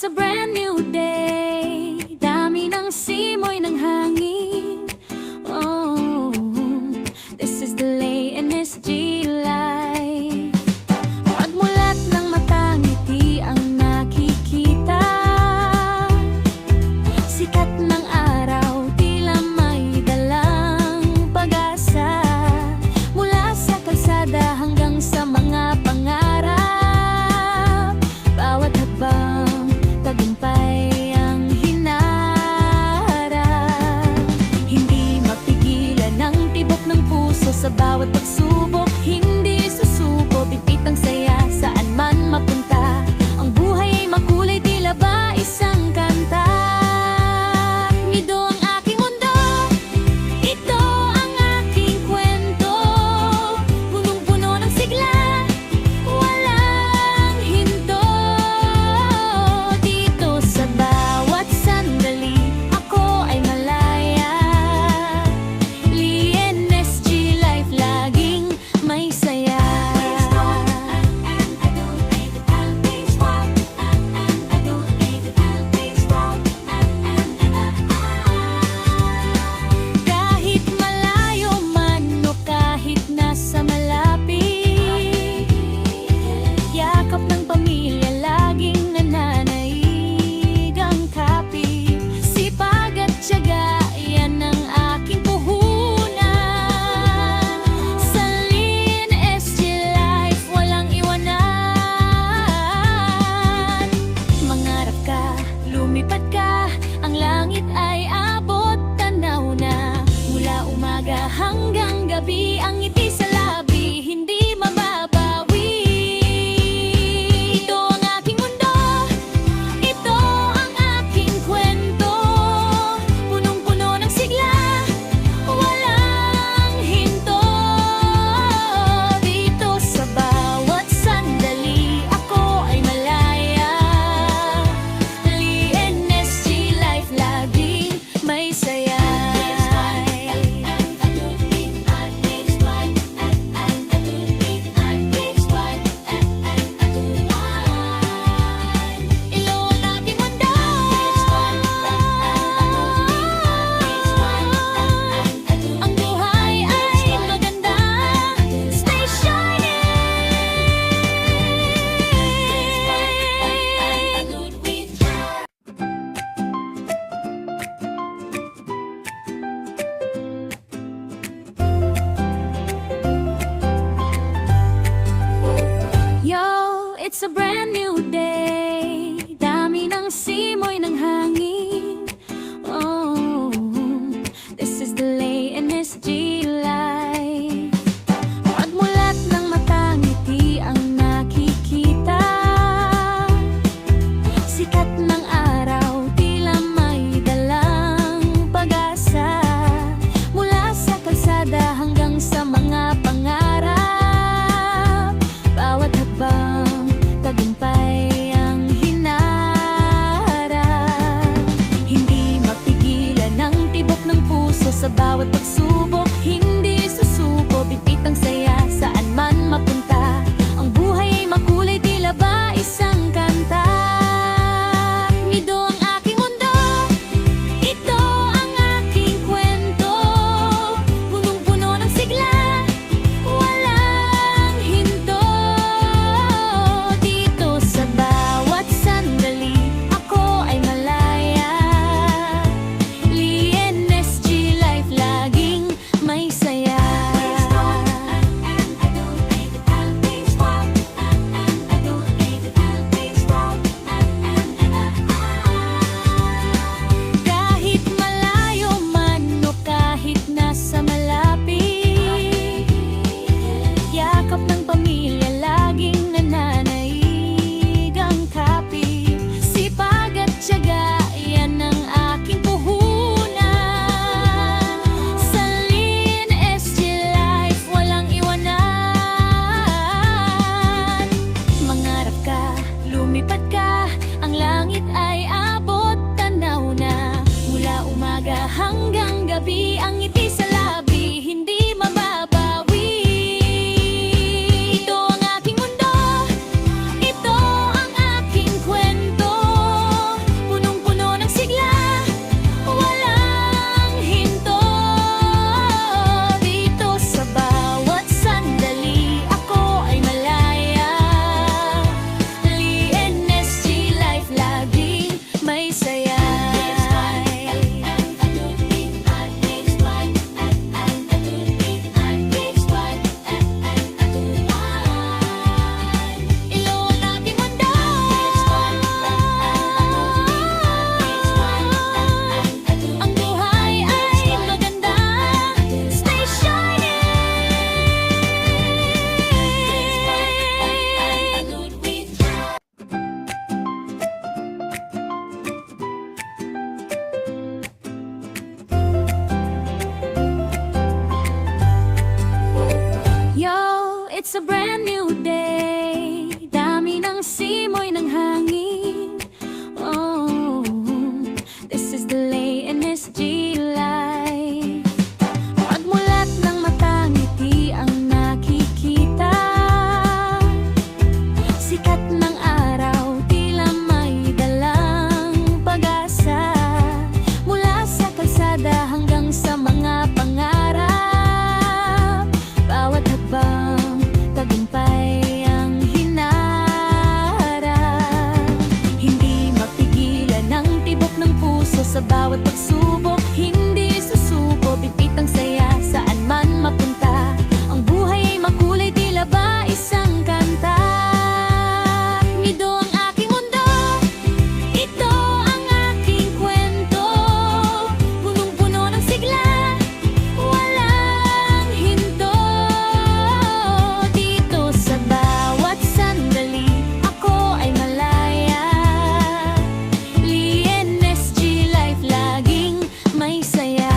It's a brand new day. Dami ng simoy ng hangin. Oh, this is the Lay NSG life. Pagmulat ng mata, ngiti ang nakikita. Sikat ng araw, tila may dalang pag-asa. Mula sa kalsada hanggang sa mga pangarap. Bawat habang tagumpay ang hinarap. Hindi mapigilan ang tibok ng puso sa bawat pagsubok. Hindi susuko, pipit ang saya saan man mapunta. Ang buhay ay makulay, tila ba isang kanta. Ito ang aking mundo, ito ang aking kwento. Punong-puno ng sigla, walang hinto. Dito sa bawat sandali, ako ay malaya. Lee NSG life, laging may saya. Kahit malayo man o kahit nasa malapit, yakap ng pamilya laging nananaig ang kapit. Sipag at tiyaga, yan ang aking puhunan. Sa Lee NSG life, walang iwanan. Mangarap ka, lumipad ka, ang langit ay abot tanaw na. Mula umaga hanggang gabi, ang ngiti sa labi, hindi mababawi. Ito ang aking mundo, ito ang aking kwento. Punong-puno ng sigla, walang hinto. Dito sa bawat sandali, ako ay malaya. Lee NSG life, laging may saya. Ilo ang aking mundo, ang buhay ay maganda. Stay shining. Yo, it's a brand new day. Dami ng simoy ng hangin. Oh, this is the Lay NSG life. Pagmulat ng mata, ngiti ang nakikita. Sikat ng araw, tila may dalang pag-asa. Mula sa kalsada hanggang sa mga pangarap. Bawat habang tagumpay it's a brand new day. Dami ng simoy ng hangin. Oh, this is the Lay NSG life. Pagmulat ng mata, ngiti ang nakikita. Sikat ng araw, tila may dalang pag-asa. Mula sa kalsada hanggang sa mga pangarap. Bawat hakbang, tagumpay ang hinaharap. Hindi mapigilan ang tibok ng puso sa bawat pagsubok. Hindi susuko, bibit ang saya saan man mapunta. Ang buhay ay makulay, tila ba isang kanta. Nido ang aking mundo, ito ang aking kwento. Punong-puno ng sigla, walang hinto. Dito sa bawat sandali, ako ay malaya. Lee NSG life, laging may saya.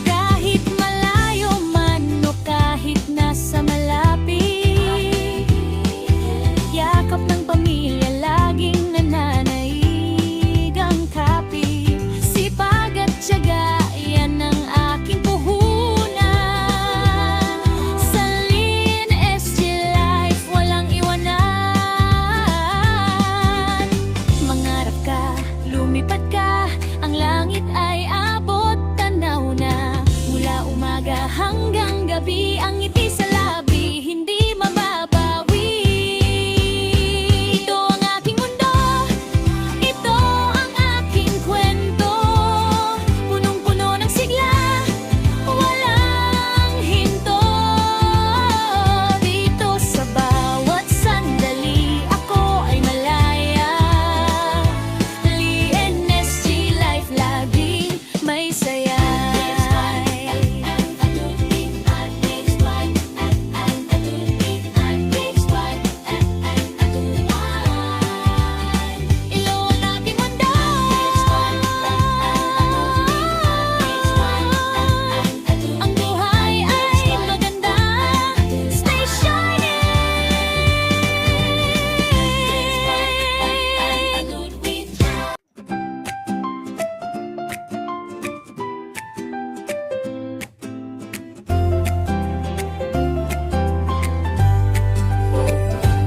Kahit malayo man o kahit nasa malapit, yakap ng pamilya laging nananaig ang kapit. Sipag at tiyaga, yan ang aking puhunan. Sa Lee NSG life, walang iwanan. Mangarap ka, lumipad ka, ang langit ay abot tanaw na. Mula umaga hanggang gabi, ang ngiti sa labi, hindi mababawi. Ito ang aking mundo, ito ang aking kwento. Punong-puno ng sigla, walang hinto. Dito sa bawat sandali, ako ay malaya. Lee NSG life, laging may saya. Ilo ang aking mundo, ang buhay ay maganda. Stay shining.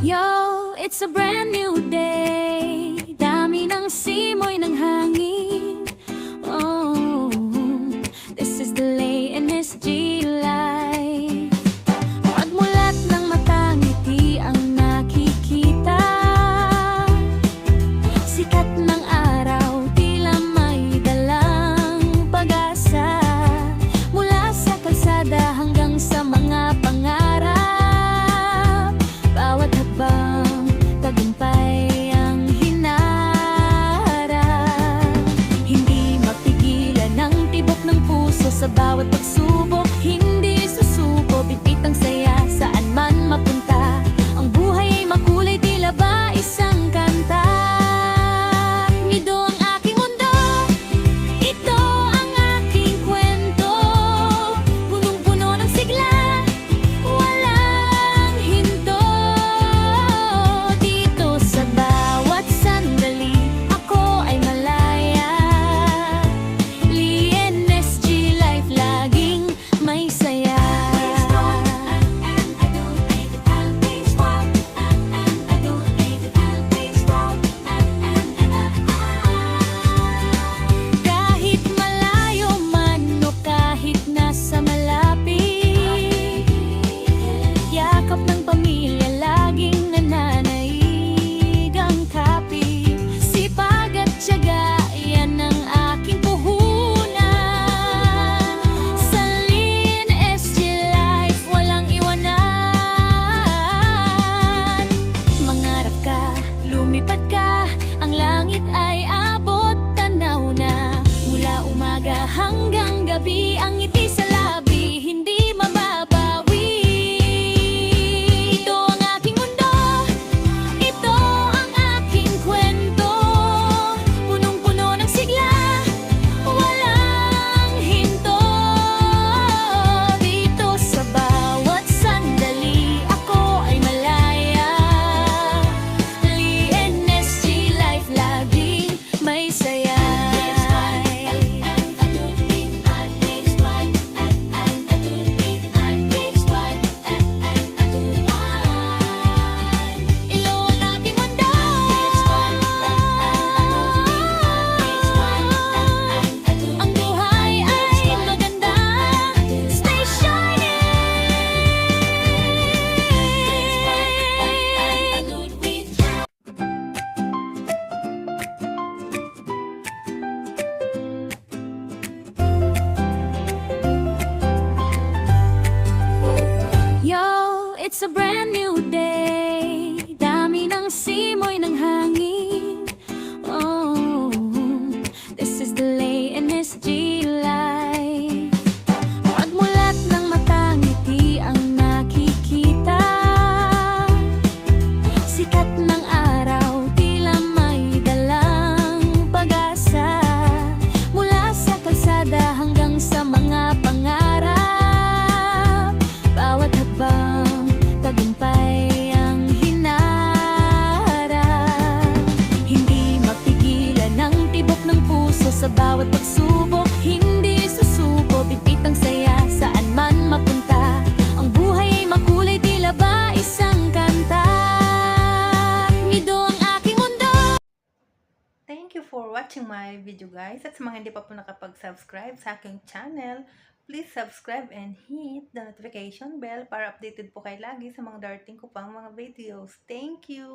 Yo, it's a brand new day. Dami ng simoy ng hangin. Oh, this is the Lay NSG life. Pagmulat ng mata, ngiti ang nakikita. Sikat ng araw, tila may dalang pag-asa. Mula sa kalsada hanggang sa mga pangarap. Bawat hakbang, tagumpay ang hinaharap. Hindi mapigilan ang tibok ng puso sa bawat pagsubok. Hindi susuko, bibit ang saya saan man mapunta. Ang buhay ay makulay, tila ba isang kanta. Nido ang aking mundo, ito ang aking kwento. Punong-puno ng sigla, walang hinto. Dito sa bawat sandali, ako ay malaya. Lee NSG life, laging may saya. Kahit malayo man o kahit nasa malapit, yakap ng pamilya laging nananaig ang kapit. Sipag at tiyaga, yan ang aking puhunan. Sa Lee NSG life, walang iwanan. Mangarap ka, lumipad ka, ang langit ay abot tanaw na. Mula umaga hanggang gabi, ang ngiti sa labi, hindi mababawi. Ito ang aking mundo, ito ang aking kwento. sa bawat pagsubok, hindi susuko, pipit ang saya saan man mapunta. Ang buhay ay makulay, tila ba isang kanta. Ito ang aking mundo. Thank you for watching my video guys. At sa mga hindi pa po nakapag-subscribe sa aking channel, please subscribe and hit the notification bell para updated po kayo lagi sa mga darating ko pang mga videos. Thank you!